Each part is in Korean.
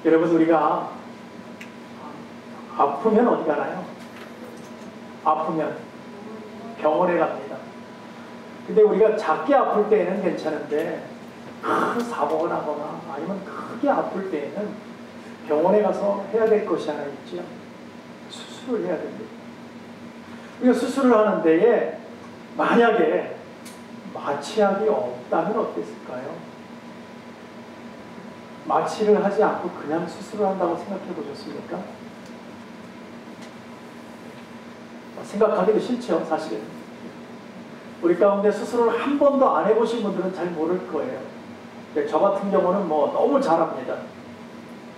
여러분, 우리가 아프면 어디 가나요? 아프면 병원에 갑니다. 근데 우리가 작게 아플 때에는 괜찮은데 큰 사고가 나거나 아니면 크게 아플 때에는 병원에 가서 해야 될 것이 하나 있죠. 수술을 해야 됩니다. 우리가 수술을 하는 데에 만약에 마취약이 없다면 어땠을까요? 마취를 하지 않고 그냥 수술을 한다고 생각해 보셨습니까? 생각하기도 싫죠, 사실은. 우리 가운데 수술을 한 번도 안 해보신 분들은 잘 모를 거예요. 저 같은 경우는 뭐 너무 잘합니다.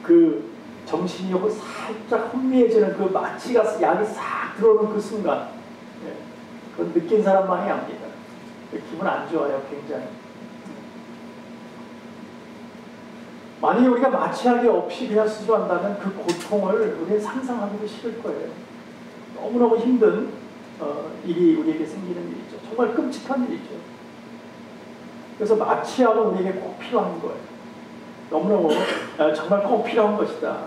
그 정신이 오고 살짝 혼미해지는 그 마취가 약이 싹 들어오는 그 순간, 그건 느낀 사람만이 압니다. 기분 안 좋아요, 굉장히. 만약에 우리가 마취약이 없이 그냥 수술한다면 그 고통을 우리는 상상하기도 싫을 거예요. 너무너무 힘든 일이 우리에게 생기는 일이죠. 정말 끔찍한 일이죠. 그래서 마취약은 우리에게 꼭 필요한 거예요. 너무너무 정말 꼭 필요한 것이다.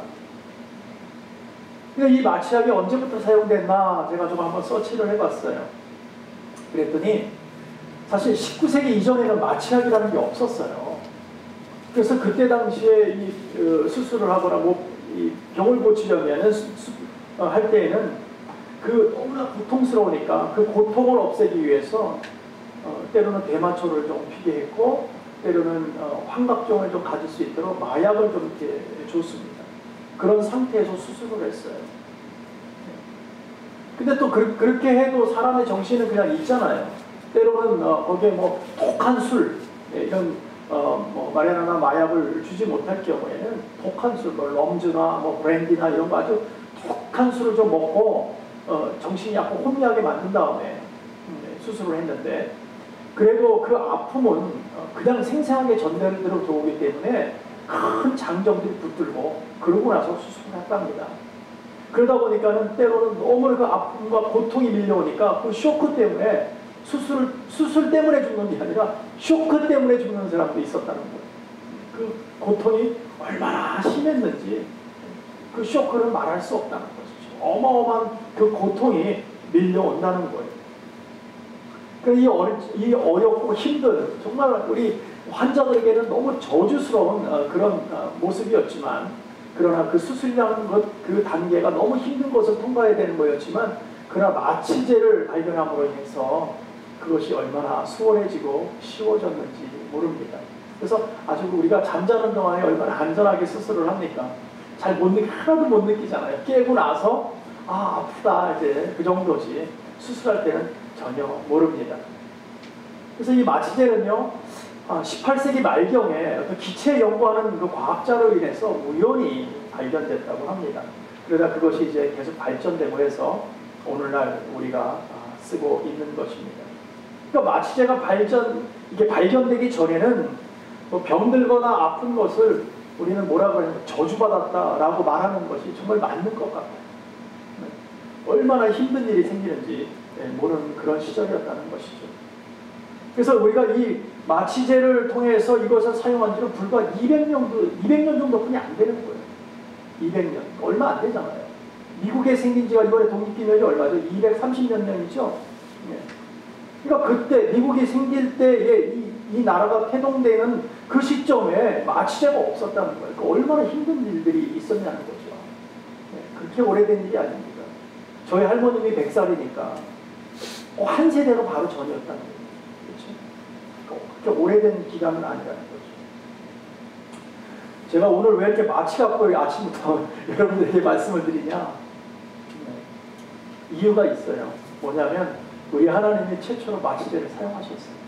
근데 이 마취약이 언제부터 사용됐나 제가 좀 한번 서치를 해봤어요. 그랬더니 사실 19세기 이전에는 마취약이라는 게 없었어요. 그래서 그때 당시에 이 수술을 하거나 이 병을 고치려면 할 때에는 그 너무나 고통스러우니까 그 고통을 없애기 위해서 때로는 대마초를 좀 피게 했고 때로는 환각종을 좀 가질 수 있도록 마약을 좀 이렇게 줬습니다. 그런 상태에서 수술을 했어요. 근데 또 그렇게 해도 사람의 정신은 그냥 있잖아요. 때로는 거기에 뭐 독한 술 이런 뭐 마리아나 마약을 주지 못할 경우에는 독한 술, 뭐 럼주나 뭐 브랜디나 이런 거 아주 독한 술을 좀 먹고 정신이 약간 혼미하게 만든 다음에 수술을 했는데 그래도 그 아픔은 그냥 생생하게 전달되도록 들어오기 때문에 큰 장정들이 붙들고 그러고 나서 수술을 했답니다. 그러다 보니까는 때로는 너무 그 아픔과 고통이 밀려오니까 그 쇼크 때문에 수술 때문에 죽는 게 아니라 쇼크 때문에 죽는 사람도 있었다는 거예요. 그 고통이 얼마나 심했는지 그 쇼크는 말할 수 없다는 것이죠. 어마어마한 그 고통이 밀려온다는 거예요. 이 어렵고 힘든 정말 우리 환자들에게는 너무 저주스러운 그런 모습이었지만 그러나 그 수술이라는 그 단계가 너무 힘든 것을 통과해야 되는 거였지만 그러나 마취제를 발견함으로 인해서 그것이 얼마나 수월해지고 쉬워졌는지 모릅니다. 그래서 아주 우리가 잠자는 동안에 얼마나 안전하게 수술을 합니까? 하나도 못 느끼잖아요. 깨고 나서 아프다 이제 그 정도지 수술할 때는 전혀 모릅니다. 그래서 이 마취제는요 18세기 말경에 어떤 기체 연구하는 그 과학자로 인해서 우연히 발견됐다고 합니다. 그러다 그것이 이제 계속 발전되고 해서 오늘날 우리가 쓰고 있는 것입니다. 그러니까 마취제가 발견되기 전에는 뭐 병들거나 아픈 것을 우리는 뭐라고 하냐면 저주받았다라고 말하는 것이 정말 맞는 것 같아요. 얼마나 힘든 일이 생기는지 모르는 그런 시절이었다는 것이죠. 그래서 우리가 이 마취제를 통해서 이것을 사용한 지는 불과 200년 정도뿐이 안 되는 거예요. 200년. 얼마 안 되잖아요. 미국에 생긴 지가 이번에 독립기념일이 얼마죠? 230몇 년이죠. 그러니까 그때 미국이 생길 때에 이 나라가 태동되는 그 시점에 마취제가 없었다는 거예요. 그러니까 얼마나 힘든 일들이 있었냐는 거죠. 그렇게 오래된 일이 아닙니다. 저희 할머님이 100살이니까 한 세대가 바로 전이었다는 거예요. 그렇죠? 그렇게 오래된 기간은 아니라는 거죠. 제가 오늘 왜 이렇게 마취 갖고 아침부터 여러분들에게 말씀을 드리냐? 이유가 있어요. 뭐냐면 우리 하나님이 최초로 마취제를 사용하셨어요.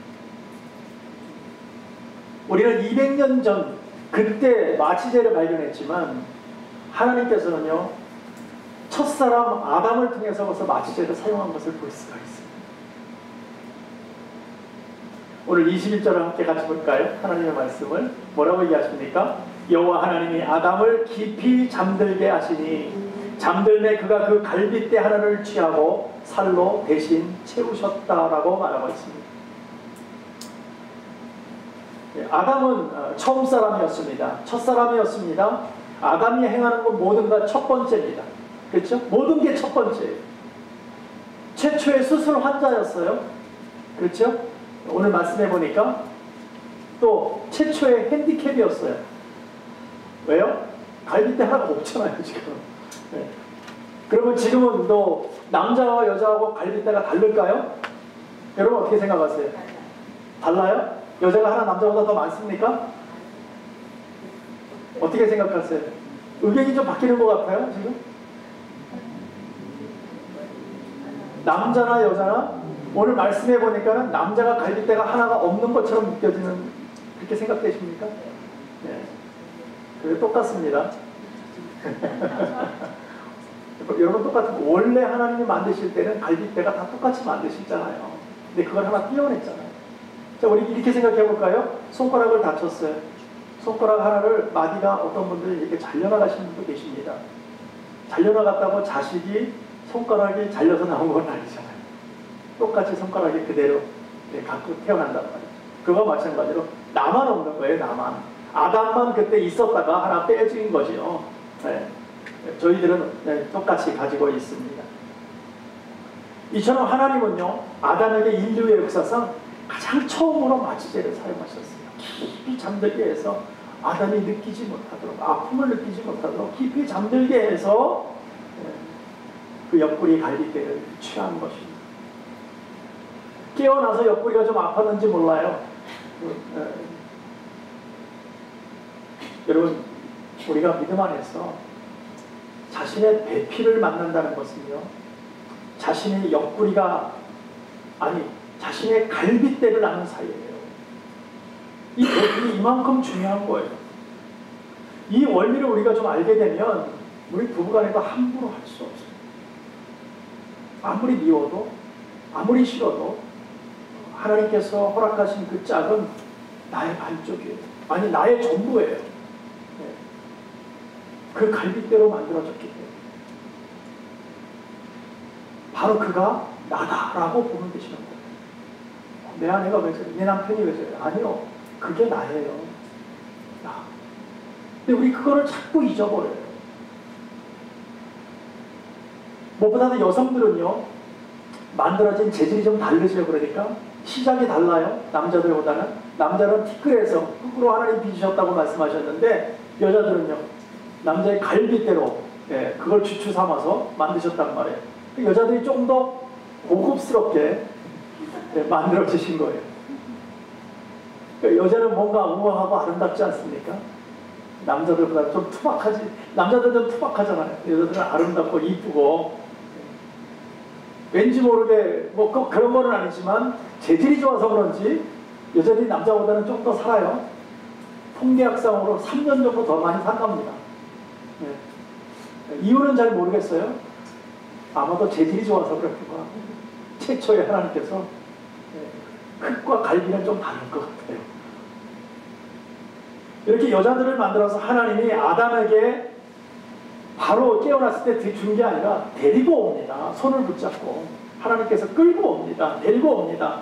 우리는 200년 전 그때 마취제를 발견했지만 하나님께서는요 첫사람 아담을 통해서 벌써 마취제를 사용한 것을 볼 수가 있습니다. 오늘 21절을 함께 같이 볼까요? 하나님의 말씀을 뭐라고 얘기하십니까? 여호와 하나님이 아담을 깊이 잠들게 하시니 잠들매 그가 그 갈빗대 하나를 취하고 살로 대신 채우셨다라고 말하고 있습니다. 아담은 처음 사람이었습니다. 첫 사람이었습니다. 아담이 행하는 건 모든 것 첫 번째입니다. 그렇죠? 모든 게 첫 번째예요. 최초의 수술 환자였어요. 그렇죠? 오늘 말씀해 보니까 또 최초의 핸디캡이었어요. 왜요? 갈비뼈 하나가 없잖아요, 지금. 네. 그러면 지금은 또 남자와 여자하고 갈비뼈가 다를까요? 여러분 어떻게 생각하세요? 달라요? 여자가 하나 남자보다 더 많습니까? 어떻게 생각하세요? 의견이 좀 바뀌는 것 같아요, 지금? 남자나 여자나 오늘 말씀해 보니까는 남자가 갈비뼈가 하나가 없는 것처럼 느껴지는, 그렇게 생각되십니까? 네. 그게 똑같습니다. 여러분 똑같은 거. 원래 하나님이 만드실 때는 갈비뼈가 다 똑같이 만드시잖아요. 근데 그걸 하나 띄워냈잖아요. 자, 우리 이렇게 생각해 볼까요? 손가락을 다쳤어요. 손가락 하나를 마디가 어떤 분들이 이렇게 잘려나가시는 분도 계십니다. 잘려나갔다고 자식이 손가락이 잘려서 나온 건 아니잖아요. 똑같이 손가락이 그대로 갖고 태어난단 말이에요. 그거와 마찬가지로 나만 없는 거예요. 나만. 아담만 그때 있었다가 하나 빼진 거지요. 네. 저희들은 똑같이 가지고 있습니다. 이처럼 하나님은요, 아담에게 인류의 역사상 가장 처음으로 마취제를 사용하셨어요. 깊이 잠들게 해서 아담이 느끼지 못하도록, 아픔을 느끼지 못하도록 깊이 잠들게 해서 그 옆구리 갈비뼈를 취한 것입니다. 깨어나서 옆구리가 좀 아팠는지 몰라요. 여러분, 우리가 믿음 안에서 자신의 배피를 만난다는 것은요, 자신의 옆구리가, 아니 자신의 갈빗대를 아는 사이예요. 이 배필이 이만큼 중요한 거예요. 이 원리를 우리가 좀 알게 되면 우리 부부간에도 함부로 할 수 없어요. 아무리 미워도, 아무리 싫어도 하나님께서 허락하신 그 짝은 나의 반쪽이에요. 아니 나의 전부예요. 네. 그 갈빗대로 만들어졌기 때문에 바로 그가 나다라고 보면 되시는 거예요. 내 아내가 왜 저래? 내 남편이 왜 저래? 아니요. 그게 나예요. 나. 근데 우리 그거를 자꾸 잊어버려요. 무엇보다도 여성들은요, 만들어진 재질이 좀 다르죠. 그러니까 시작이 달라요. 남자들보다는. 남자는 티끌에서 흙으로 하나님 빚으셨다고 말씀하셨는데, 여자들은요, 남자의 갈빗대로 그걸 주추 삼아서 만드셨단 말이에요. 여자들이 좀 더 고급스럽게 만들어지신 거예요. 여자는 뭔가 우아하고 아름답지 않습니까? 남자들보다 좀 투박하지. 남자들은 투박하잖아요. 여자들은 아름답고 이쁘고, 왠지 모르게 뭐 꼭 그런 거는 아니지만 재질이 좋아서 그런지 여자들이 남자보다는 좀 더 살아요. 통계학상으로 3년 정도 더 많이 산답니다. 이유는 잘 모르겠어요. 아마도 재질이 좋아서 그렇구나. 최초에 하나님께서 흙과 갈비는 좀 다른 것 같아요. 이렇게 여자들을 만들어서 하나님이 아담에게 바로 깨어났을 때 준 게 아니라 데리고 옵니다. 손을 붙잡고 하나님께서 끌고 옵니다. 데리고 옵니다.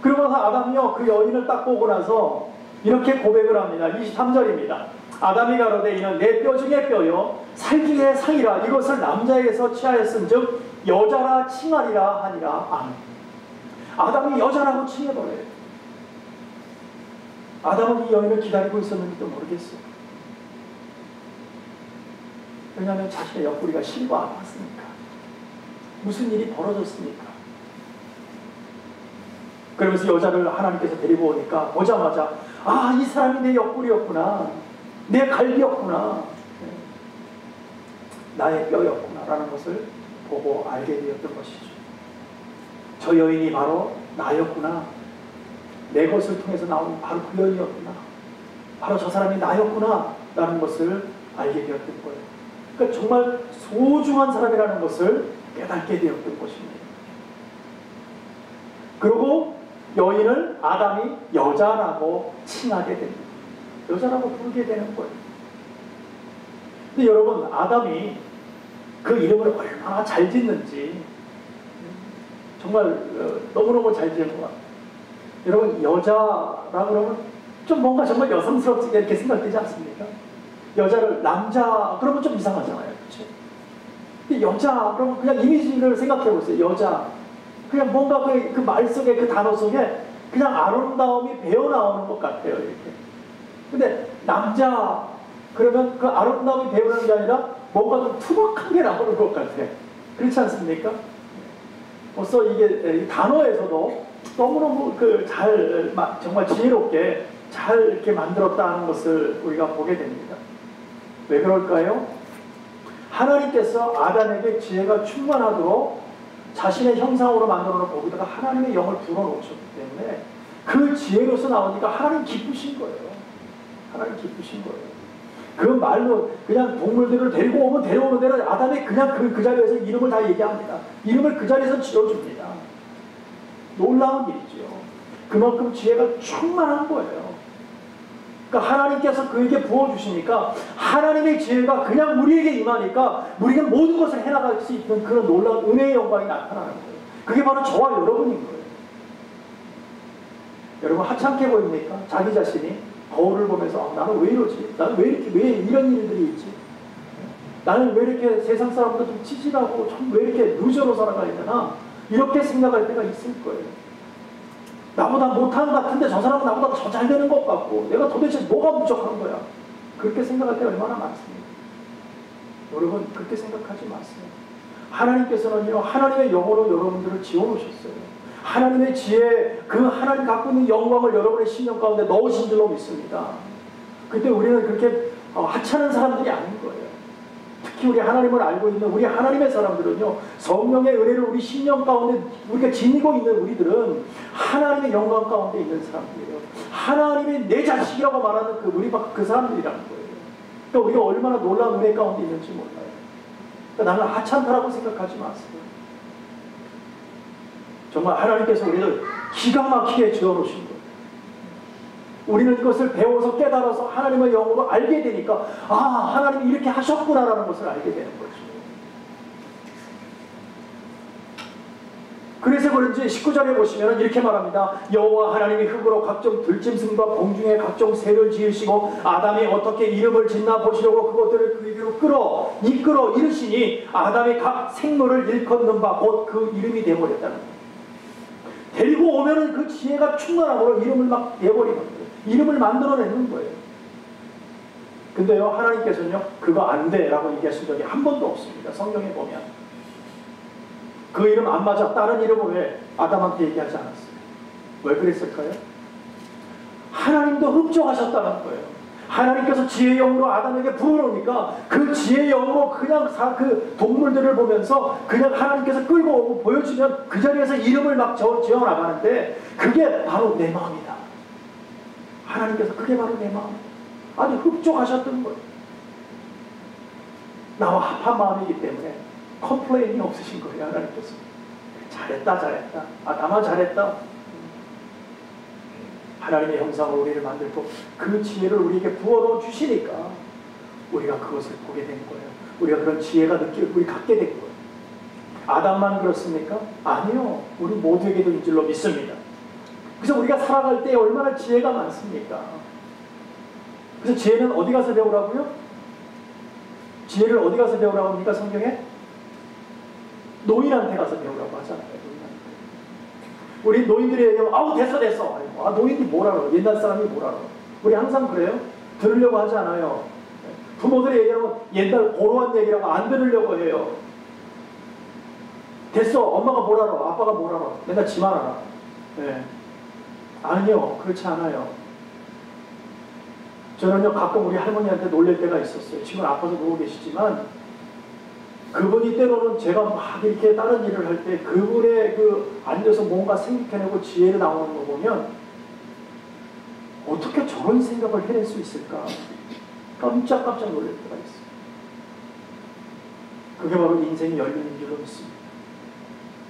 그러고서 아담이요, 그 여인을 딱 보고 나서 이렇게 고백을 합니다. 23절입니다. 아담이 가로되 이는 내 뼈 중에 뼈요 살 중에 살이라. 이것을 남자에게서 취하였은즉 여자라 칭하리라 하니라. 아멘. 아담이 여자라고 칭해버려요. 아담은 이 여인을 기다리고 있었는지도 모르겠어요. 왜냐하면 자신의 옆구리가 시리고 아팠으니까. 무슨 일이 벌어졌습니까? 그러면서 여자를 하나님께서 데리고 오니까 오자마자 아, 이 사람이 내 옆구리였구나. 내 갈비였구나. 나의 뼈였구나 라는 것을 보고 알게 되었던 것이죠. 저 여인이 바로 나였구나. 내 것을 통해서 나온 바로 그 여인이었구나. 바로 저 사람이 나였구나 라는 것을 알게 되었던 거예요. 그러니까 정말 소중한 사람이라는 것을 깨닫게 되었던 것입니다. 그리고 여인을 아담이 여자라고 칭하게 됩니다. 여자라고 부르게 되는 거예요. 근데 여러분, 아담이 그 이름을 얼마나 잘 짓는지 정말 너무너무 잘 지은 것 같아요. 여러분, 여자라 그러면 좀 뭔가 정말 여성스럽지 이렇게 생각되지 않습니까? 여자를 남자 그러면 좀 이상하잖아요. 그렇죠? 근데 여자 그러면 그냥 이미지를 생각해 보세요. 여자 그냥 뭔가 그 말 속에 그 단어 속에 그냥 아름다움이 배어 나오는 것 같아요. 이렇게. 근데 남자 그러면 그 아름다움이 배우는 게 아니라 뭔가 좀 투박한 게 나오는 것 같아요. 그렇지 않습니까? 벌써 이게 단어에서도 너무너무 정말 지혜롭게 잘 이렇게 만들었다는 것을 우리가 보게 됩니다. 왜 그럴까요? 하나님께서 아담에게 지혜가 충만하도록 자신의 형상으로 만들어 놓은 거기다가 하나님의 영을 불어넣으셨기 때문에 그 지혜로서 나오니까 하나님 기쁘신 거예요. 하나님 기쁘신 거예요. 그 말로 그냥 동물들을 데리고 오면 데려오는 대로 아담이 그냥 그 자리에서 이름을 다 얘기합니다. 이름을 그 자리에서 지어줍니다. 놀라운 일이죠. 그만큼 지혜가 충만한 거예요. 그러니까 하나님께서 그에게 부어주시니까 하나님의 지혜가 그냥 우리에게 임하니까 우리는 모든 것을 해나갈 수 있는 그런 놀라운 은혜의 영광이 나타나는 거예요. 그게 바로 저와 여러분인 거예요. 여러분 하찮게 보입니까? 자기 자신이 거울을 보면서 나는 왜 이러지? 나는 왜 이런 일들이 있지? 나는 왜 이렇게 세상 사람보다 좀 치질하고 왜 이렇게 루저로 살아가야 되나? 이렇게 생각할 때가 있을 거예요. 나보다 못한 것 같은데 저 사람은 나보다 더 잘 되는 것 같고 내가 도대체 뭐가 부족한 거야? 그렇게 생각할 때가 얼마나 많습니다. 여러분 그렇게 생각하지 마세요. 하나님께서는요 하나님의 영으로 여러분들을 지어놓으셨어요. 하나님의 지혜, 그 하나님 갖고 있는 영광을 여러분의 심령 가운데 넣으신 줄로 믿습니다. 그때 우리는 그렇게 하찮은 사람들이 아닌 거예요. 특히 우리 하나님을 알고 있는 우리 하나님의 사람들은요 성령의 은혜를 우리 심령 가운데 우리가 지니고 있는 우리들은 하나님의 영광 가운데 있는 사람들이에요. 하나님의 내 자식이라고 말하는 그 사람들이라는 거예요. 그러니까 우리가 얼마나 놀라운 은혜 가운데 있는지 몰라요. 그러니까 나는 하찮다라고 생각하지 마세요. 정말 하나님께서 우리를 기가 막히게 지어놓으신 거예요. 우리는 이것을 배워서 깨달아서 하나님의 영으로 알게 되니까 하나님이 이렇게 하셨구나라는 것을 알게 되는 거죠. 그래서 그런지 19절에 보시면 이렇게 말합니다. 여호와 하나님이 흙으로 각종 들짐승과 공중의 각종 새를 지으시고 아담이 어떻게 이름을 짓나 보시려고 그것들을 그에게로 이끌어 이르시니 아담이 각 생물을 일컫는 바 곧 그 이름이 되어버렸다는 거예요. 데리고 오면은 그 지혜가 충만함으로 이름을 막 내버리는 거예요. 이름을 만들어내는 거예요. 근데요 하나님께서는요 그거 안 돼 라고 얘기하신 적이 한 번도 없습니다. 성경에 보면 그 이름 안 맞아 다른 이름을 왜 아담한테 얘기하지 않았어요? 왜 그랬을까요? 하나님도 흡족하셨다는 거예요. 하나님께서 지혜의 영으로 아담에게 부어놓으니까 그 지혜의 영으로 그냥 그 동물들을 보면서 그냥 하나님께서 끌고 오고 보여주면 그 자리에서 이름을 막 지어나가는데 그게 바로 내 마음이다. 하나님께서 그게 바로 내 마음이다. 아주 흡족하셨던 거예요. 나와 합한 마음이기 때문에 컴플레인이 없으신 거예요. 하나님께서 잘했다 나만 잘했다. 하나님의 형상으로 우리를 만들고 그 지혜를 우리에게 부어넣어 주시니까 우리가 그것을 보게 된 거예요. 우리가 그런 지혜가 우리 갖게 된 거예요. 아담만 그렇습니까? 아니요. 우리 모두에게도 이 줄로 믿습니다. 그래서 우리가 살아갈 때 얼마나 지혜가 많습니까? 그래서 지혜는 어디 가서 배우라고요? 지혜를 어디 가서 배우라고 합니까? 성경에? 노인한테 가서 배우라고 하잖아요. 우리 노인들이 얘기하면 아우 됐어 노인이 뭐라 그러 옛날 사람이 뭐라 그러 우리 항상 그래요. 들으려고 하지 않아요. 부모들이 얘기하면 옛날 고루한 얘기라고 안 들으려고 해요. 됐어 엄마가 뭐라 그러 아빠가 뭐라 그러 맨날 지만 알아. 네. 아니요 그렇지 않아요. 저는요 가끔 우리 할머니한테 놀릴 때가 있었어요. 지금 아파서 누워 계시지만 그분이 때로는 제가 막 이렇게 다른 일을 할 때 그분의 앉아서 뭔가 생각해내고 지혜를 나오는 거 보면 어떻게 저런 생각을 해낼 수 있을까? 깜짝깜짝 놀랄 때가 있어요. 그게 바로 인생이 열리는 줄로 믿습니다.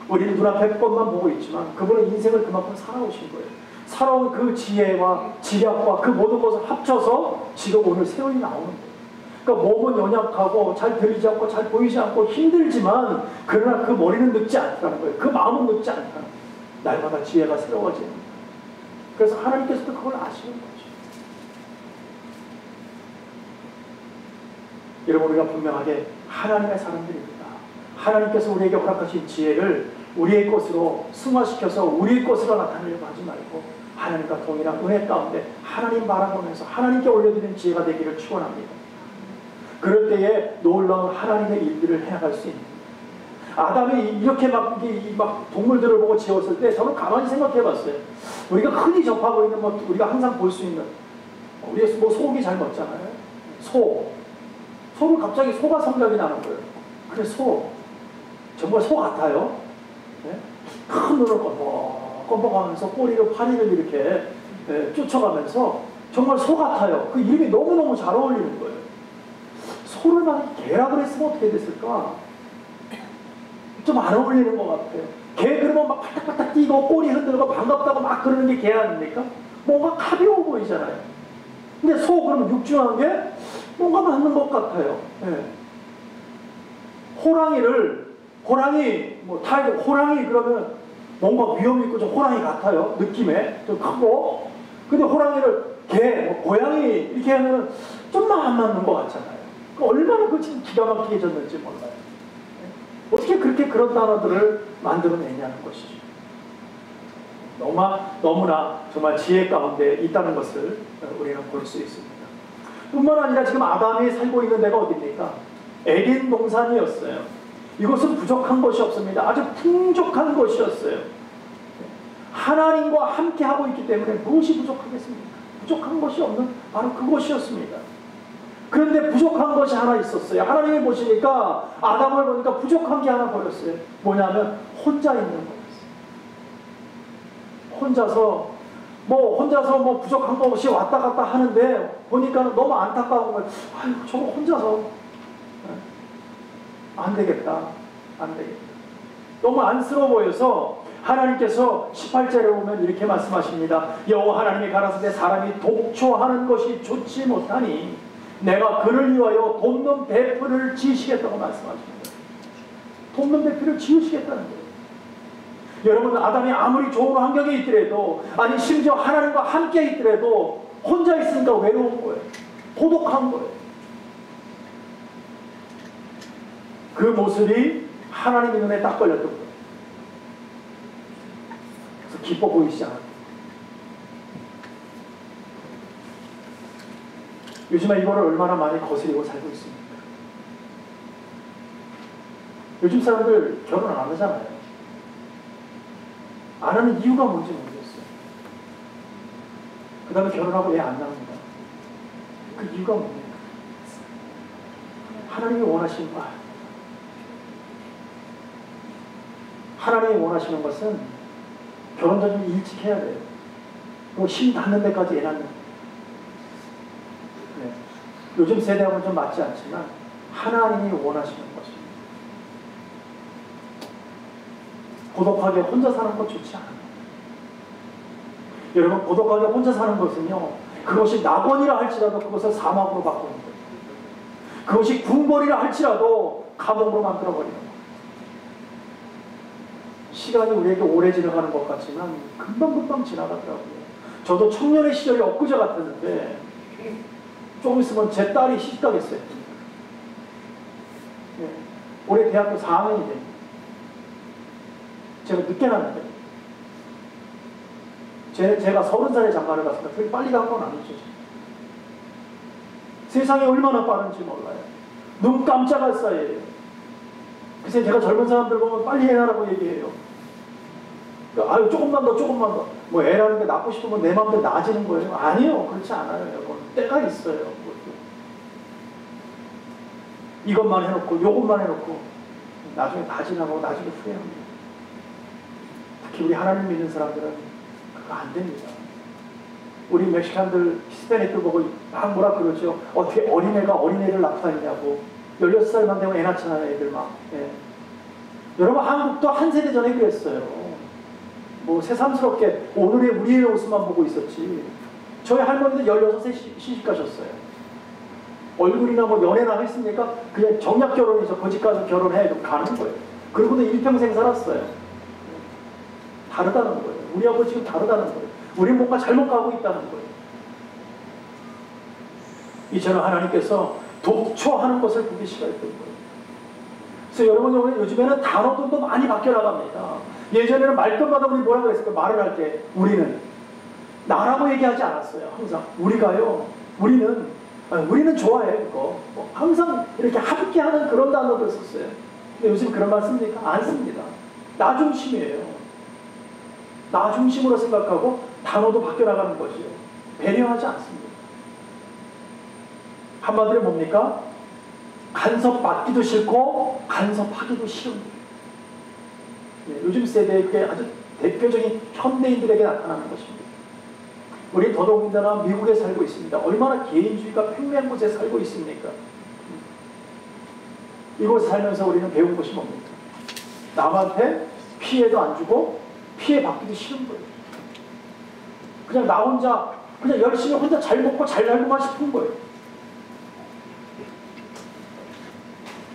우리는 눈앞에 것만 보고 있지만 그분은 인생을 그만큼 살아오신 거예요. 살아온 그 지혜와 지략과 그 모든 것을 합쳐서 지금 오늘 세월이 나오는 거예요. 그러니까 몸은 연약하고 잘 들리지 않고 잘 보이지 않고 힘들지만 그러나 그 머리는 늙지 않다는 거예요. 그 마음은 늙지 않다는 거예요. 날마다 지혜가 새로워지는 거예요. 그래서 하나님께서도 그걸 아시는 거죠. 여러분, 우리가 분명하게 하나님의 사람들입니다. 하나님께서 우리에게 허락하신 지혜를 우리의 것으로 승화시켜서 우리의 것으로 나타내려고 하지 말고 하나님과 동일한 은혜 가운데 하나님 바라보면서 하나님께 올려드리는 지혜가 되기를 축원합니다. 그럴 때에 놀라운 하나님의 일들을 해나갈 수 있는, 아담이 이렇게 막 동물들을 보고 지었을 때 저는 가만히 생각해 봤어요. 우리가 흔히 접하고 있는, 우리가 항상 볼 수 있는, 우리가 소고기 잘 먹잖아요. 소를 갑자기 소가 생각이 나는 거예요. 그래, 정말 소 같아요. 네? 큰 눈을 껌뻑하면서 꼬리를 파리를 이렇게 쫓아가면서 정말 소 같아요. 그 이름이 너무너무 잘 어울리는 거예요. 소를 막 개라 그랬으면 어떻게 됐을까? 좀 안 어울리는 것 같아요. 개 그러면 막 팔딱팔딱 뛰고 꼬리 흔들고 반갑다고 막 그러는 게 개 아닙니까? 뭔가 가벼워 보이잖아요. 근데 소 그러면 육중한 게 뭔가 맞는 것 같아요. 네. 호랑이 그러면 뭔가 위험 있고 좀 호랑이 같아요. 느낌에 좀 크고. 근데 호랑이를 개, 고양이 이렇게 하면 좀만 안 맞는 것 같잖아요. 얼마나 그 지금 기가 막히게 졌는지 몰라요. 어떻게 그렇게 그런 단어들을 만들어내냐는 것이죠. 너무나 정말 지혜 가운데 있다는 것을 우리는 볼 수 있습니다. 뿐만 아니라 지금 아담이 살고 있는 데가 어디입니까? 에덴 동산이었어요. 이것은 부족한 것이 없습니다. 아주 풍족한 것이었어요. 하나님과 함께 하고 있기 때문에 무엇이 부족하겠습니까? 부족한 것이 없는 바로 그것이었습니다. 그런데 부족한 것이 하나 있었어요. 하나님이 보시니까 아담을 보니까 부족한 게 하나 보였어요. 뭐냐면 혼자 있는 거였어요. 혼자서 부족한 것이 왔다 갔다 하는데 보니까 너무 안타까운 거예요. 아유, 저거 혼자서 안 되겠다. 너무 안쓰러워 보여서 하나님께서 18절에 보면 이렇게 말씀하십니다. 여호와 하나님이 가라사대 사람이 독초하는 것이 좋지 못하니 내가 그를 위하여 돕는 배풀을 지으시겠다고 말씀하십니다. 돕는 배풀을 지으시겠다는 거예요. 여러분, 아담이 아무리 좋은 환경에 있더라도, 아니 심지어 하나님과 함께 있더라도 혼자 있으니까 외로운 거예요. 고독한 거예요. 그 모습이 하나님의 눈에 딱 걸렸던 거예요. 그래서 기뻐 보이시지 않아요. 요즘에 이거를 얼마나 많이 거스리고 살고 있습니까? 요즘 사람들 결혼 안 하잖아요. 안 하는 이유가 뭔지 모르겠어요. 그 다음에 결혼하고 애 안 낳습니다. 그 이유가 뭡니까? 하나님이 원하시는 거. 하나님이 원하시는 것은 결혼 전에 일찍 해야 돼요. 뭐 힘 닿는 데까지 애 낳는. 네. 요즘 세대하고는 좀 맞지 않지만 하나님이 원하시는 것입니다. 고독하게 혼자 사는 것 좋지 않아요. 여러분, 고독하게 혼자 사는 것은요, 그것이 낙원이라 할지라도 그것을 사막으로 바꾸는 거예요. 그것이 궁궐이라 할지라도 감옥으로 만들어버리는 거예요. 시간이 우리에게 오래 지나가는 것 같지만 금방금방 지나가더라고요. 저도 청년의 시절이 엊그제 같았는데 조금 있으면 제 딸이 시집가겠어요. 네. 올해 대학교 4학년이 됩니다. 제가 늦게 났는데 제가 30살에 장가를 갔습니다. 그렇게 빨리 간 건 아니죠. 세상이 얼마나 빠른지 몰라요. 눈 깜짝할 사이에요. 그래서 제가 젊은 사람들 보면 빨리 해라라고 얘기해요. 아유, 조금만 더. 뭐 애라는 게 낳고 싶으면 내 마음대로 나아지는 거예요. 아니요, 그렇지 않아요. 여러분. 때가 있어요. 이것만 해놓고 요것만 해놓고 나중에 다 지나고 나중에 후회합니다. 특히 우리 하나님 믿는 사람들은 그거 안 됩니다. 우리 멕시칸들, 히스패닉들 보고 막 뭐라 그러죠. 어떻게 어린애가 어린애를 낳다니냐고. 16살만 되면 애 낳잖아요, 애들 막. 예. 여러분, 한국도 한 세대 전에 그랬어요. 뭐 새삼스럽게 오늘의 우리의 모습만 보고 있었지. 저희 할머니도 16세 시집 가셨어요. 얼굴이나 뭐 연애나 했습니까? 그냥 정략 결혼해서 거집 가서 결혼해 가는 거예요. 그러고도 일평생 살았어요. 다르다는 거예요. 우리하고 지금 다르다는 거예요. 우리는 뭔가 잘못 가고 있다는 거예요. 이처럼 하나님께서 독초하는 것을 보기 싫어했던 거예요. 그래서 여러분, 요즘에는 단어들도 많이 바뀌어 나갑니다. 예전에는 말끝마다 우리 뭐라고 했을까? 말을 할 때 우리는 나라고 얘기하지 않았어요. 항상 우리가요. 우리는 좋아해 그거. 항상 이렇게 함께하는 그런 단어를 썼어요. 근데 요즘 그런 말 씁니까? 안 씁니다. 나 중심이에요. 나 중심으로 생각하고 단어도 바뀌어 나가는 거죠. 배려하지 않습니다. 한마디로 뭡니까? 간섭받기도 싫고 간섭하기도 싫은 거예요. 네, 요즘 세대의 그게 아주 대표적인 현대인들에게 나타나는 것입니다. 우리 더더군다나 미국에 살고 있습니다. 얼마나 개인주의가 팽배한 곳에 살고 있습니까? 이곳에 살면서 우리는 배운 것이 뭡니까? 남한테 피해도 안 주고 피해받기도 싫은 거예요. 그냥 나 혼자 그냥 열심히 혼자 잘 먹고 잘 살고만 싶은 거예요.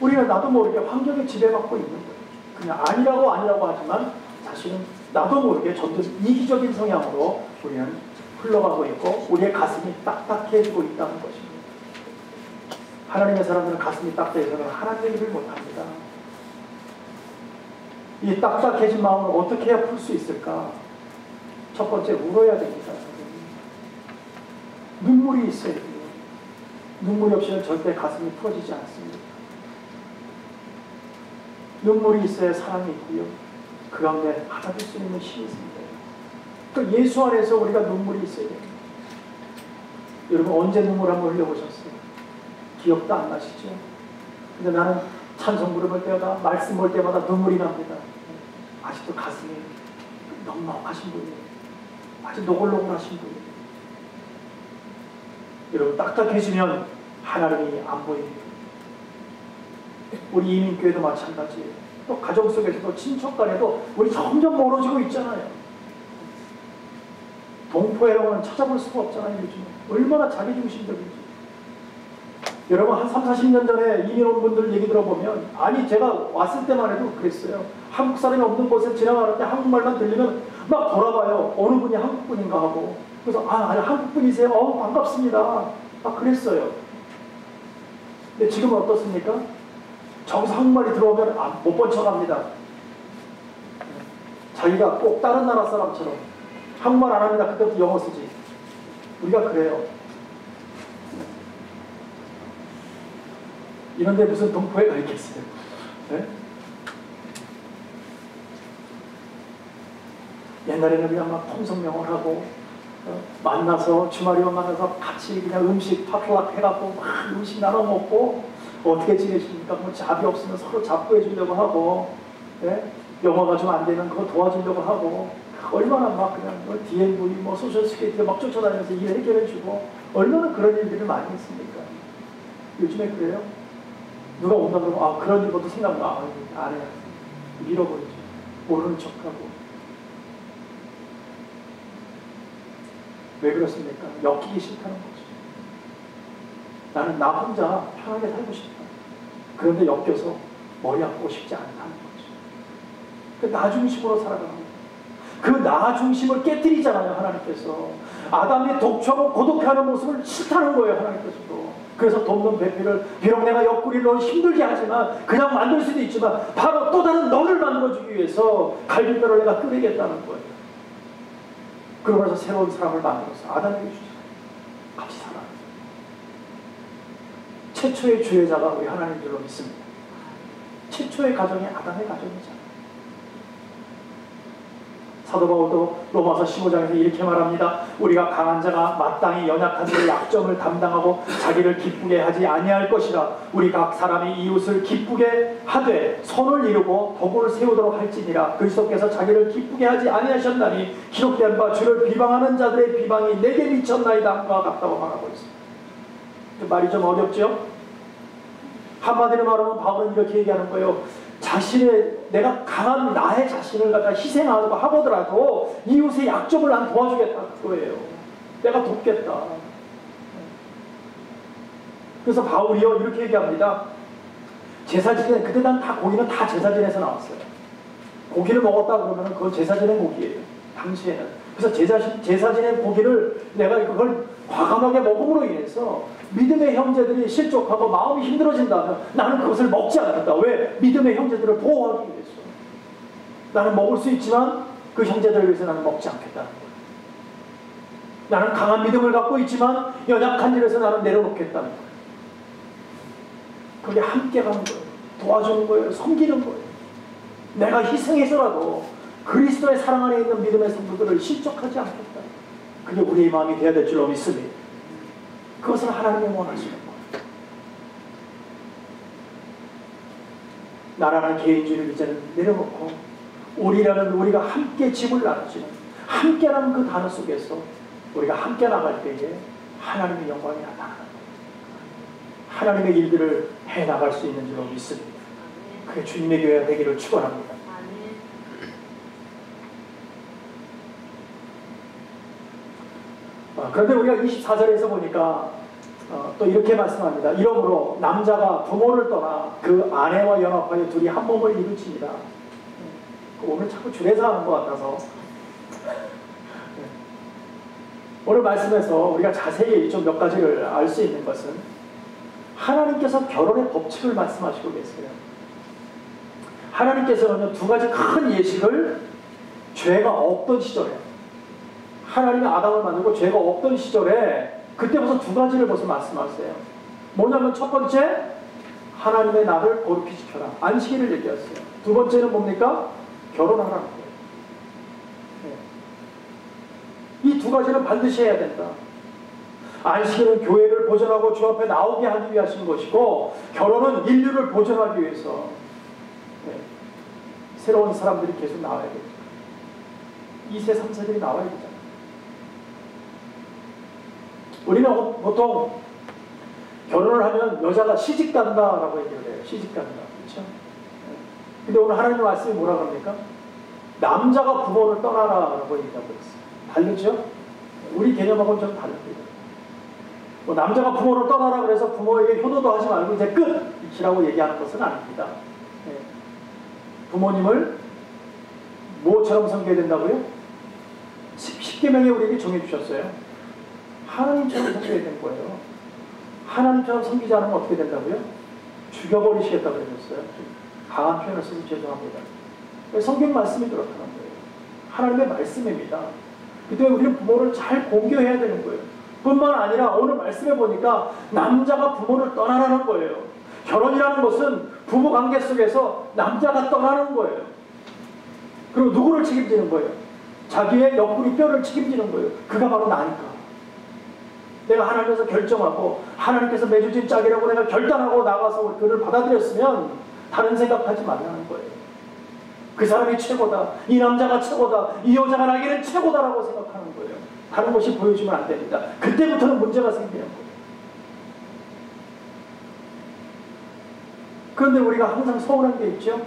우리는 나도 모르게 환경에 지배받고 있는 거예요. 그냥 아니라고 하지만 사실은 나도 모르게 점점 이기적인 성향으로 우리는 흘러가고 있고 우리의 가슴이 딱딱해지고 있다는 것입니다. 하나님의 사람들은 가슴이 딱딱해서는 하나님의 일을 못합니다. 이 딱딱해진 마음을 어떻게 해야 풀 수 있을까? 첫 번째, 울어야 됩니다. 눈물이 있어야 돼요. 눈물이 없이는 절대 가슴이 풀어지지 않습니다. 눈물이 있어야 사랑이 있고요. 그 가운데 받아줄 수 있는 힘이 있습니다. 그 예수 안에서 우리가 눈물이 있어야 돼요. 여러분 언제 눈물 한번 흘려보셨어요? 기억도 안 나시죠? 근데 나는 찬송 부를 때마다 말씀 볼 때마다 눈물이 납니다. 아직도 가슴이 넉넉하신 분이에요. 아주 노골노골하신 분이에요. 여러분 딱딱해지면 하나님이 안 보입니다. 우리 이민교회도 마찬가지예요. 또 가정 속에서도 친척 간에도 우리 점점 멀어지고 있잖아요. 동포애랑은 찾아볼 수가 없잖아요. 요즘에 얼마나 자기중심적인지. 여러분 한 30-40년 전에 이민 온 분들 얘기 들어보면 아니 제가 왔을 때만 해도 그랬어요. 한국 사람이 없는 곳에 지나가는데 한국말만 들리면 막 돌아봐요. 어느 분이 한국분인가 하고. 그래서 아니 한국분이세요? 반갑습니다. 막 그랬어요. 근데 지금은 어떻습니까? 저기서 한국말이 들어오면 못 본 척합니다. 자기가 꼭 다른 나라 사람처럼 한국말 안 합니다. 그때부터 영어 쓰지. 우리가 그래요. 이런데 무슨 동포애가 있겠어요? 네? 옛날에는 그냥 막 통성명언하고 만나서 주말이면 만나서 같이 그냥 음식 파플락 해갖고 막 음식 나눠 먹고 어떻게 지내십니까? 뭐 잡이 없으면 서로 잡고 해주려고 하고 네? 영어가 좀 안 되면 그거 도와주려고 하고 얼마나 막 그냥 뭐 DMV 뭐 소셜 스케이트에 막 쫓아다니면서 일 해결해주고 얼마나 그런 일들을 많이 했습니까? 요즘에 그래요? 누가 온다 그러면 그런 일부터 생각나. 안 해요. 밀어버리죠. 모르는 척하고. 왜 그렇습니까? 엮이기 싫다는 거죠. 나는 나 혼자 편하게 살고 싶다. 그런데 엮여서 머리 아프고 싶지 않다는 거죠. 그 나 중심으로 살아가는 거예요. 그 나 중심을 깨뜨리잖아요. 하나님께서. 아담이 독초하고 고독해하는 모습을 싫다는 거예요. 하나님께서도. 그래서 돕는 배필을 비록 내가 옆구리를 너무 힘들게 하지만 그냥 만들 수도 있지만 바로 또 다른 너를 만들어주기 위해서 갈비뼈를 내가 끓이겠다는 거예요. 그러면서 새로운 사람을 만들어서 아담에게 주죠. 같이 살아요. 최초의 주혜자가 우리 하나님 줄로 믿습니다. 최초의 가정이 아담의 가정이잖아요. 사도 바울도 로마서 15장에서 이렇게 말합니다. 우리가 강한 자가 마땅히 연약한 자의 약점을 담당하고 자기를 기쁘게 하지 아니할 것이라. 우리 각 사람이 이웃을 기쁘게 하되 선을 이루고 덕을 세우도록 할지니라. 그리스도께서 자기를 기쁘게 하지 아니하셨나니 기록된 바 주를 비방하는 자들의 비방이 내게 미쳤나이다 함과 같다고 말하고 있습니다. 말이 좀 어렵죠? 한마디로 말하면 바울은 이렇게 얘기하는 거예요. 내가 강한 나의 자신을 갖다 희생하고 하고더라도 이웃의 약점을 난 도와주겠다 그거예요. 내가 돕겠다. 그래서 바울이요 이렇게 얘기합니다. 제사 지내 그때 난 다 고기는 다 제사 지내서 나왔어요. 고기를 먹었다 그러면은 그건 제사 지낸 고기예요. 당시에는. 그래서 제사 지낸 고기를 내가 그걸 과감하게 먹음으로 인해서 믿음의 형제들이 실족하고 마음이 힘들어진다면 나는 그것을 먹지 않겠다. 왜? 믿음의 형제들을 보호하기 위해서. 나는 먹을 수 있지만 그 형제들을 위해서 나는 먹지 않겠다는 거예요. 나는 강한 믿음을 갖고 있지만 연약한 일에서 나는 내려놓겠다는 거예요. 그게 함께 가는 거예요. 도와주는 거예요. 섬기는 거예요. 내가 희생해서라도 그리스도의 사랑 안에 있는 믿음의 성도들을 실족하지 않겠다. 그게 우리의 마음이 되어야 될 줄로 믿습니다. 그것을 하나님이 원하시는 거예요. 나라는 개인주의를 이제는 내려놓고 우리가 함께 집을 나누시는 함께라는 그 단어 속에서 우리가 함께 나갈 때에 하나님의 영광이 나타나는 거예요. 하나님의 일들을 해나갈 수 있는 줄로 믿습니다. 그게 주님의 교회가 되기를 축원합니다. 그런데 우리가 24절에서 보니까 또 이렇게 말씀합니다. 이러므로 남자가 부모를 떠나 그 아내와 연합하여 둘이 한 몸을 이루칩니다. 오늘 자꾸 줄여서 하는 것 같아서 오늘 말씀에서 우리가 자세히 좀 몇 가지를 알 수 있는 것은 하나님께서 결혼의 법칙을 말씀하시고 계세요. 하나님께서는 두 가지 큰 예식을 죄가 없던 시절에 하나님이 아담을 만들고 죄가 없던 시절에 그때부터 두 가지를 벌써 말씀하세요. 뭐냐면 첫 번째, 하나님의 나를 거룩히 지켜라. 안식일을 얘기했어요. 두 번째는 뭡니까? 결혼하라는 거예요. 이 두 가지는 반드시 해야 된다. 안식일은 교회를 보존하고 주 앞에 나오게 하기 위하신 것이고, 결혼은 인류를 보존하기 위해서 새로운 사람들이 계속 나와야 되죠. 2세, 3세들이 나와야 되잖아요. 우리는 보통 결혼을 하면 여자가 시집간다라고 얘기를 해요. 시집간다. 그렇죠? 근데 오늘 하나님 말씀이 뭐라 그럽니까? 남자가 부모를 떠나라라고 얘기하고 있어요. 다르죠? 우리 개념하고는 좀 다릅니다. 뭐 남자가 부모를 떠나라 그래서 부모에게 효도도 하지 말고 이제 끝이라고 얘기하는 것은 아닙니다. 부모님을 뭐처럼 섬겨야 된다고요? 10계명에 우리에게 정해주셨어요. 하나님처럼 섬겨야 되는 거예요. 하나님처럼 섬기지 않으면 어떻게 된다고요? 죽여버리시겠다고 그러셨어요. 강한 표현을 써서 죄송합니다. 성경 말씀이 그렇다는 거예요. 하나님의 말씀입니다. 그 때문에 우리는 부모를 잘 공경해야 되는 거예요. 뿐만 아니라 오늘 말씀해 보니까 남자가 부모를 떠나라는 거예요. 결혼이라는 것은 부부 관계 속에서 남자가 떠나는 거예요. 그리고 누구를 책임지는 거예요? 자기의 옆구리 뼈를 책임지는 거예요. 그가 바로 나니까. 내가 하나님께서 결정하고 하나님께서 맺어진 짝이라고 내가 결단하고 나가서 그를 받아들였으면 다른 생각하지 말라는 거예요. 그 사람이 최고다. 이 남자가 최고다. 이 여자가 나에게는 최고다라고 생각하는 거예요. 다른 것이 보여주면 안 됩니다. 그때부터는 문제가 생기는 거예요. 그런데 우리가 항상 서운한 게 있죠.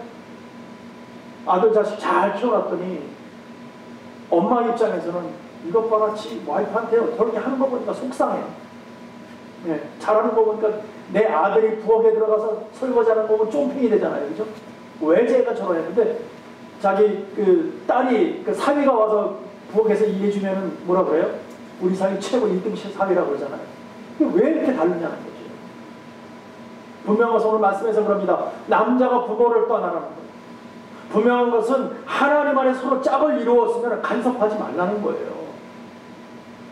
아들 자식 잘 키워놨더니 엄마 입장에서는 이것 봐라, 지 와이프한테 저렇게 하는 거 보니까 속상해. 잘하는 거 보니까 내 아들이 부엌에 들어가서 설거지하는 거 보면 쫑팽이 되잖아요. 그죠? 왜 쟤가 저러냐. 근데 자기 그 딸이 그 사위가 와서 부엌에서 일해주면은 뭐라 그래요? 우리 사위 최고 1등 사위라고 그러잖아요. 왜 이렇게 다르냐는 거죠. 분명한 것은 오늘 말씀에서 그럽니다. 남자가 부모를 떠나라는 거예요. 분명한 것은 하나님 안에 서로 짝을 이루었으면 간섭하지 말라는 거예요.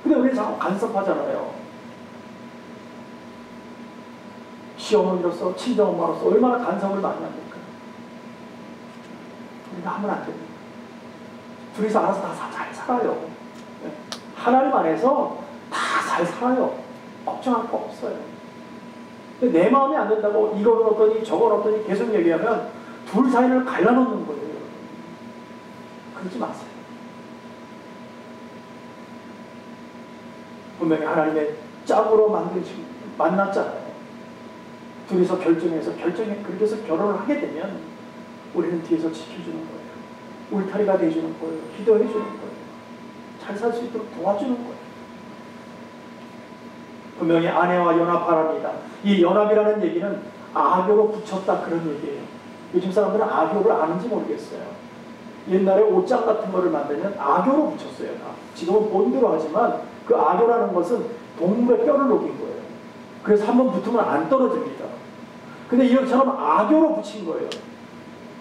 근데 우리 자꾸 간섭하잖아요. 시어머니로서 친정엄마로서 얼마나 간섭을 많이 합니까? 우리가 하면 안 됩니다. 둘이서 알아서 다 잘 살아요. 하나님 안에서 다 잘 살아요. 걱정할 거 없어요. 근데 내 마음에 안 된다고 이걸 얻더니 저걸 얻더니 계속 얘기하면 둘 사이를 갈라놓는 거예요. 그러지 마세요. 분명히 하나님의 짝으로 만났잖아요. 둘이서 결정해서 그렇게 해서 결혼을 하게 되면 우리는 뒤에서 지켜주는 거예요. 울타리가 돼주는 거예요. 기도해주는 거예요. 잘 살 수 있도록 도와주는 거예요. 분명히 아내와 연합하랍니다. 이 연합이라는 얘기는 악교로 붙였다 그런 얘기예요. 요즘 사람들은 악교를 아는지 모르겠어요. 옛날에 옷장 같은 거를 만들면 악교로 붙였어요. 지금은 본드로 하지만 그 악교라는 것은 동물의 뼈를 녹인 거예요. 그래서 한번 붙으면 안 떨어집니다. 근데 이것처럼 악교로 붙인 거예요.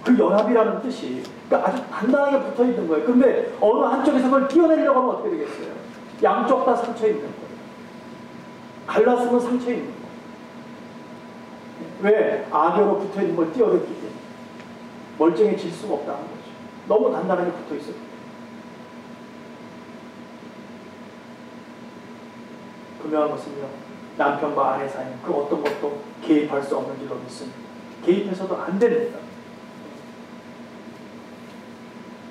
그 연합이라는 뜻이. 그러니까 아주 단단하게 붙어 있는 거예요. 근데 어느 한쪽에서 그걸 띄어내려고 하면 어떻게 되겠어요? 양쪽 다 상처 있는 거예요. 갈랐으면 상처 있는 거예요. 왜? 악교로 붙어 있는 걸 띄어냈기 때문에. 멀쩡해질 수가 없다는 거죠. 너무 단단하게 붙어 있어요. 분명한 것은요, 남편과 아내 사이 그 어떤 것도 개입할 수 없는 줄로 믿습니다. 개입해서도 안 됩니다.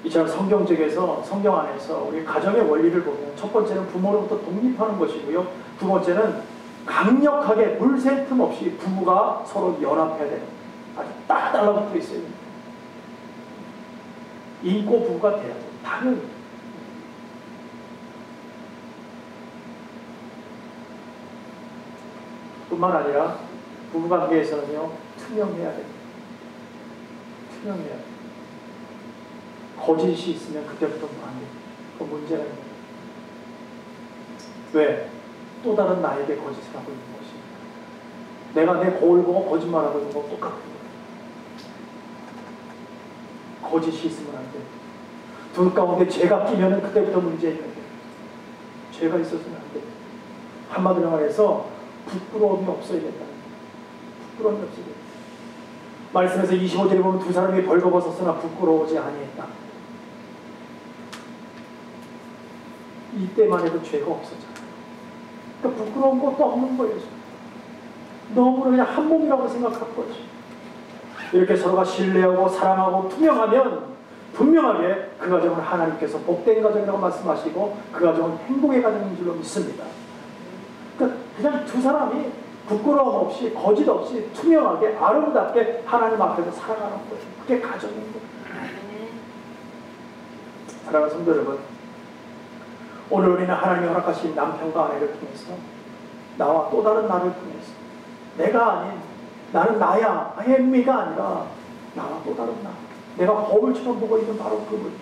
이처럼 성경적에서, 성경 안에서 우리 가정의 원리를 보면 첫 번째는 부모로부터 독립하는 것이고요. 두 번째는 강력하게 물 샐 틈 없이 부부가 서로 연합해야 돼요. 아주 딱 달라붙어 있어야 됩니다. 인고 부부가 돼야 돼요. 당연히. 뿐만 아니라 부부관계에서는요, 투명해야 됩니다. 투명해야 돼요. 거짓이 있으면 그때부터 안 돼요. 그 문제가 있는 거예요. 왜? 또 다른 나에게 거짓을 하고 있는 것입니다. 내가 내 거울 보고 거짓말하고 있는 거 똑같은 거예요. 거짓이 있으면 안 돼요. 둘 가운데 죄가 끼면은 그때부터 문제 있는 거예요. 죄가 있어서는 안 돼요. 한마디로 말해서 부끄러움이 없어야 된다. 부끄러움이 없어야 된다. 말씀에서 25절에 보면 두 사람이 벌거벗었으나 부끄러워하지 아니했다. 이때만 해도 죄가 없었잖아요. 그러니까 부끄러운 것도 없는 거예요. 너무나 그냥 한 몸이라고 생각할 거죠. 이렇게 서로가 신뢰하고 사랑하고 투명하면 분명하게 그 가정은 하나님께서 복된 가정이라고 말씀하시고 그 가정은 행복의 가정인 줄로 믿습니다. 그러니까 그냥 두 사람이 부끄러움 없이 거짓 없이 투명하게 아름답게 하나님 앞에서 살아가는 거예요. 그게 가정인 거예요. 사랑하는 성도 여러분, 오늘 우리는 하나님이 허락하신 남편과 아내를 통해서 나와 또 다른 나를 통해서 내가 아닌 나는 나야 엠미가 아니라 나와 또 다른 나, 내가 거울처럼 보고 있는 바로 그분,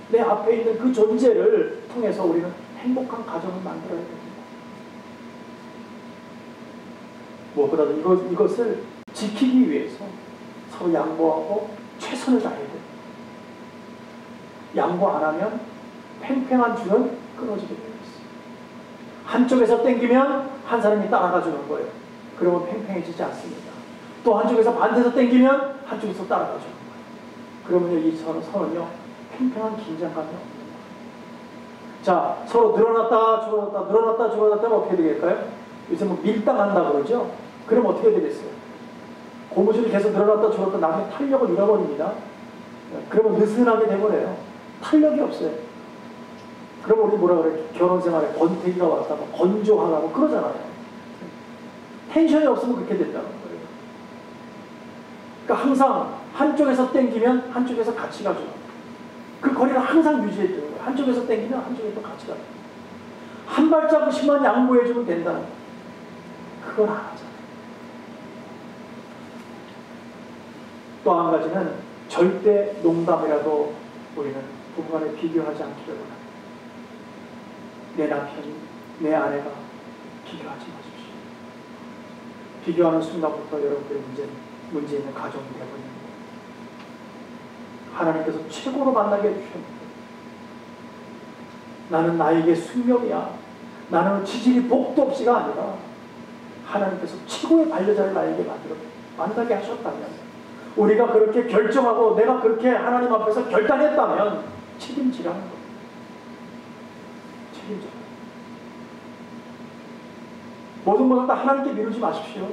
내 앞에 있는 그 존재를 통해서 우리는 행복한 가정을 만들어야 됩니다. 무엇보다도 이것을 지키기 위해서 서로 양보하고 최선을 다해야 돼요. 양보 안 하면 팽팽한 줄은 끊어지게 되어 있어요. 한쪽에서 땡기면 한 사람이 따라가 주는 거예요. 그러면 팽팽해지지 않습니다. 또 한쪽에서 반대에서 땡기면 한쪽에서 따라가 주는 거예요. 그러면요, 이 선은요, 팽팽한 긴장감이 없는 거예요. 자, 서로 늘어났다 줄어났다 늘어났다 줄어났다 하면 어떻게 되겠까요? 요새 뭐 밀당한다 그러죠? 그럼 어떻게 되겠어요? 고무줄이 계속 늘어났다 줄어났다 나중에 탄력을 잃어버립니다. 그러면 느슨하게 돼버려요. 탄력이 없어요. 그럼 우리 뭐라 그래? 결혼생활에 권태기가 왔다고 건조하다고 그러잖아요. 텐션이 없으면 그렇게 된다는 거예요. 그러니까 항상 한쪽에서 땡기면 한쪽에서 같이 가죠. 그 거리를 항상 유지해줘요. 한쪽에서 땡기면 한쪽에서 같이 가죠. 한 발자국씩만 양보해주면 된다는 거예요. 그걸 안 하잖아요. 또 한 가지는 절대 농담이라도 우리는 부부간에 비교하지 않기를 원합니다. 내 남편이, 내 아내가 비교하지 마십시오. 비교하는 순간부터 여러분들의 문제 있는 가정이 되어버립니다. 하나님께서 최고로 만나게 해주셨는데 나는 나에게 숙명이야, 나는 지질이 복도 없이가 아니라 하나님께서 최고의 반려자를 나에게 만나게 하셨다면, 우리가 그렇게 결정하고 내가 그렇게 하나님 앞에서 결단했다면 책임지라는 거예요. 책임져. 모든 것을 다 하나님께 미루지 마십시오.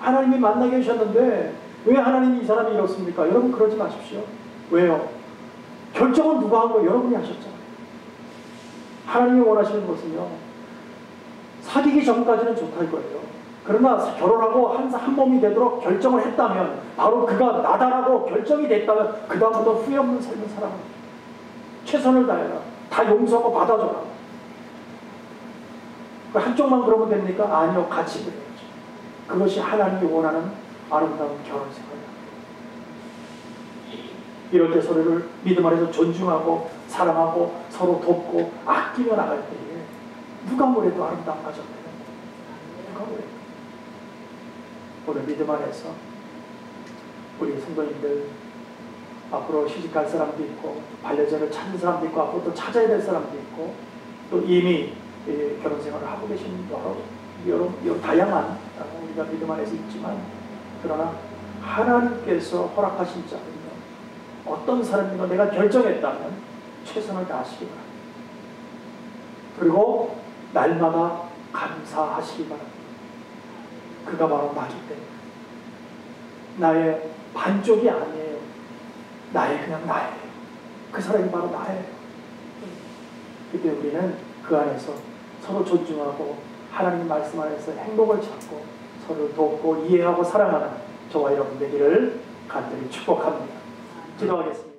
하나님이 만나게 해주셨는데 왜 하나님이 이 사람이 이렇습니까? 여러분 그러지 마십시오. 왜요? 결정은 누가 한 거예요? 여러분이 하셨잖아요. 하나님이 원하시는 것은요, 사귀기 전까지는 좋다 이거예요. 그러나 결혼하고 한 몸이 되도록 결정을 했다면, 바로 그가 나다라고 결정이 됐다면 그 다음부터 후회 없는 삶을 살아라. 최선을 다해라. 다 용서하고 받아줘라. 한쪽만 그러면 됩니까? 아니요, 같이 그래야죠. 그것이 하나님이 원하는 아름다운 결혼 생활이다. 이럴 때 서로를 믿음 안에서 존중하고 사랑하고 서로 돕고 아끼며 나갈 때에 누가 뭐래도 아름다운 가정 되는 거예요. 누가 뭐래도. 오늘 믿음 안에서 우리 성도님들 앞으로 시집갈 사람도 있고 반려자를 찾는 사람도 있고 앞으로 또 찾아야 될 사람도 있고 또 이미 결혼 생활을 하고 계신 여러 다양한 우리가 믿음 안에서 있지만 그러나 하나님께서 허락하신 자는 어떤 사람인가 내가 결정했다면 최선을 다하시기 바랍니다. 그리고 날마다 감사하시기 바랍니다. 그가 바로 나기 때문에 나의 반쪽이 아니에요. 그냥 나예요. 그 사람이 바로 나예요. 그때 우리는 그 안에서 서로 존중하고 하나님 말씀 안에서 행복을 찾고 서로를 돕고 이해하고 사랑하는 저와 여러분 되기를 간절히 축복합니다. 기도하겠습니다.